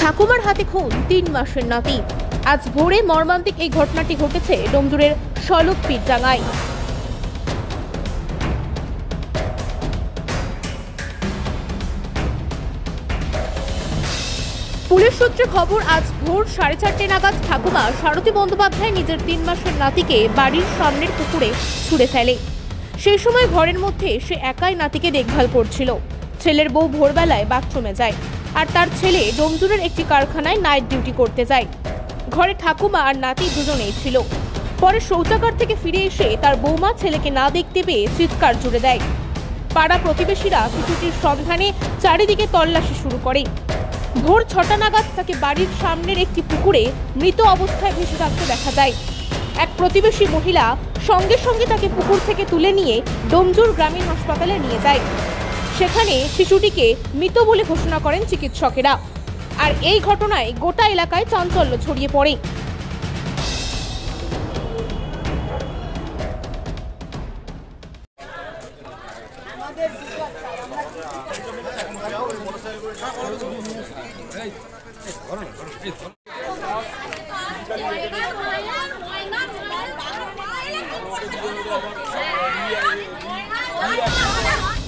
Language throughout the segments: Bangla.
ঠাকুমার হাতে খুন ৩ মাসের নাতি। আজ ভোরে মর্মান্তিক এই ঘটনাটি ঘটেছে ডোমজুড়ের সলক পীরডাঙ্গায়। পুলিশ সূত্রে খবর, আজ ভোর 4:30 নাগাদ ঠাকুমা সারথী বন্দ্যোপাধ্যায় নিজের ৩ মাসের নাতিকে বাড়ির সামনের পুকুরে ছুঁড়ে ফেলে। সেই সময় ঘরের মধ্যে সে একাই নাতিকে দেখভাল করছিল। ছেলের বউ ভোরবেলায় বাথরুমে যায় আর তার ছেলে ডোমজুড়ের একটি কারখানায় নাইট ডিউটি করতে যায়। ঘরে ঠাকুমা আর নাতি দুজনেই ছিল। পরে শৌচাগার থেকে ফিরে এসে তার বৌমা ছেলেকে না দেখতে পেয়ে চিৎকার জুড়ে দেয়। পাড়া প্রতিবেশীরা শিশুটির সন্ধানে চারিদিকে তল্লাশি শুরু করে। ভোর 6টা নাগাদ তাকে বাড়ির সামনের একটি পুকুরে মৃত অবস্থায় ভেসে থাকতে দেখা যায়। এক প্রতিবেশী মহিলা সঙ্গে সঙ্গে তাকে পুকুর থেকে তুলে নিয়ে ডোমজুড় গ্রামীণ হাসপাতালে নিয়ে যায়। সেখানে শিশুটিকে মৃত বলে ঘোষণা করেন চিকিৎসকেরা। আর এই ঘটনায় গোটা এলাকায় চাঞ্চল্য ছড়িয়ে পড়ে।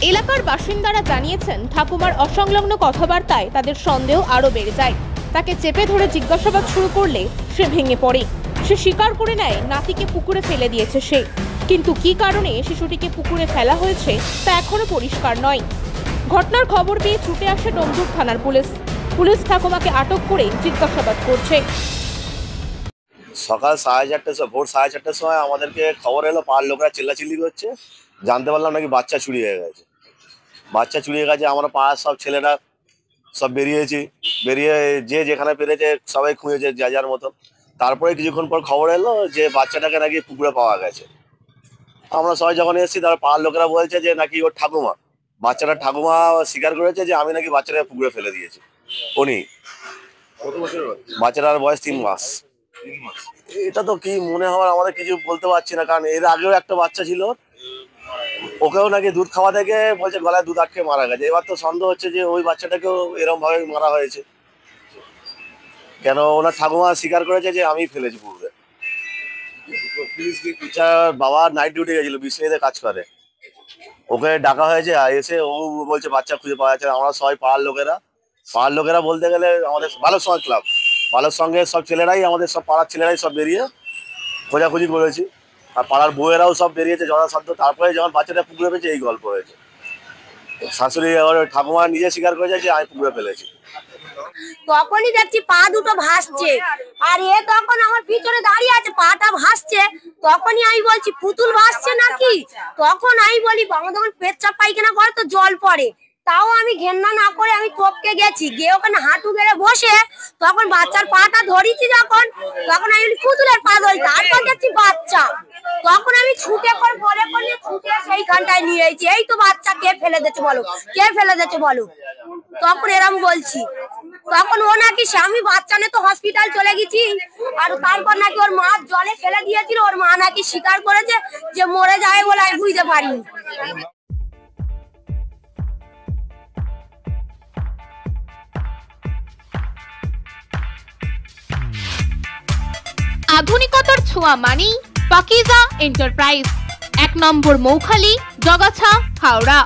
এলাকার বাসিন্দারা জানিয়েছেন, ঠাকুমার অসংলগ্ন কথাবার্তায় তাদের সন্দেহ আরো বেড়ে যায়। তাকে চেপে ধরে জিজ্ঞাসাবাদ শুরু করলে সে ভেঙে পড়ে। সে স্বীকার করে নেয় নাতিকে পুকুরে ফেলে দিয়েছে সে, কিন্তু কি কারণে শিশুটিকে পুকুরে ফেলা হয়েছে তা এখনো পরিষ্কার নয়। ঘটনার খবর পেয়ে ছুটে আসে ডোমজুড় থানার পুলিশ ঠাকুমাকে আটক করে জিজ্ঞাসাবাদ করছে। সকাল 4:30 ভোর 4:30 সময় আমাদেরকে খবর এলো, পাড়ার লোকরা চিল্লাচিল্লি করছে। জানতে পারলাম নাকি বাচ্চা চুরি হয়ে গেছে। আমরা পাড়ার সব ছেলেরা সব বেরিয়ে যে যেখানে পেরেছে সবাই খুঁজেছে যা যার মতন। তারপরে কিছুক্ষণ পর খবর এলো যে বাচ্চাটাকে নাকি পুকুরে পাওয়া গেছে। আমরা সবাই যখন এসেছি, তার পাড়ার লোকেরা বলছে যে নাকি ওর ঠাকুমা, ঠাকুমা স্বীকার করেছে যে আমি নাকি বাচ্চাটাকে পুকুরে ফেলে দিয়েছি। উনি বাচ্চাটার বয়স 3 মাস। এটা তো কি মনে হয় আমাদের কিছু বলতে পারছি না, কারণ এর আগেও একটা বাচ্চা ছিল, ওকেও নাকি দুধ খাওয়া থেকে বলছে গলায় দুধ আটকে মারা গেছে। এবার তো সন্দেহ হচ্ছে যে ওই বাচ্চাটাকেও এরকম ভাবে মারা হয়েছে। কেন ওনার ঠাকুমা স্বীকার করেছে যে আমি ফেলেছি পুকুরে। বাবা নাইট ডিউটি গেছিল, বিসিআইতে কাজ করে, ওকে ডাকা হয়েছে। এসে ও বলছে বাচ্চা খুঁজে পাওয়া যাচ্ছে। আমরা সবাই পাড়ার লোকেরা বলতে গেলে আমাদের বালক সমাজ ক্লাব, বালক সঙ্গে সব ছেলেরাই, আমাদের সব পাড়ার ছেলেরাই সব বেরিয়ে খোঁজাখুঁজি করেছি। আর পাড়ার বউয়েরাও সব বেরিয়েছে যথাসাধ্য। তারপরে যখন বাচ্চাটা পুকুরে পেয়েছে এই গল্প হয়েছে। শাশুড়ি ঠাকুমা নিজে স্বীকার করেছে যে আমি পুকুরে ফেলেছি। তখনই দেখছি পা দুটো ভাসছে, আর এ তখন আমার পিছনে দাঁড়িয়ে আছে, পাটা ভাসছে। তখনই আমি বলছি পুতুল ভাসছে নাকি। তখন আমি বলি আমার তখন পেচ্ছাপ পায়খানা করে তো জল পড়ে, তাও আমি ঘেন্না না করে আমি টপকে গেছি, গিয়ে ওখানে হাঁটু গেড়ে বসে তখন বাচ্চার পাটা ধরেছি। তখন আমি পুতুলের পা ধরি, তারপর দেখছি বাচ্চা। তখন আমি ছুটে ছুটে সেইখানটায় নিয়ে এসেছি। এই তো বাচ্চা কে ফেলে দিয়েছে বলো। তখন এরম বলছি। তখন ও নাকি আমি বাচ্চা নিয়ে তো হসপিটাল চলে গেছি। আর তারপর নাকি ওর মা জলে ফেলে দিয়েছিল, ওর মা নাকি স্বীকার করেছে যে মরে যাবে বলে আমি বুঝতে পারিনি। আধুনিকতার ছোঁয়া মানেই পাকিজা এন্টারপ্রাইজ, 1 নম্বর মৌখালি, জগাছা, হাওড়া।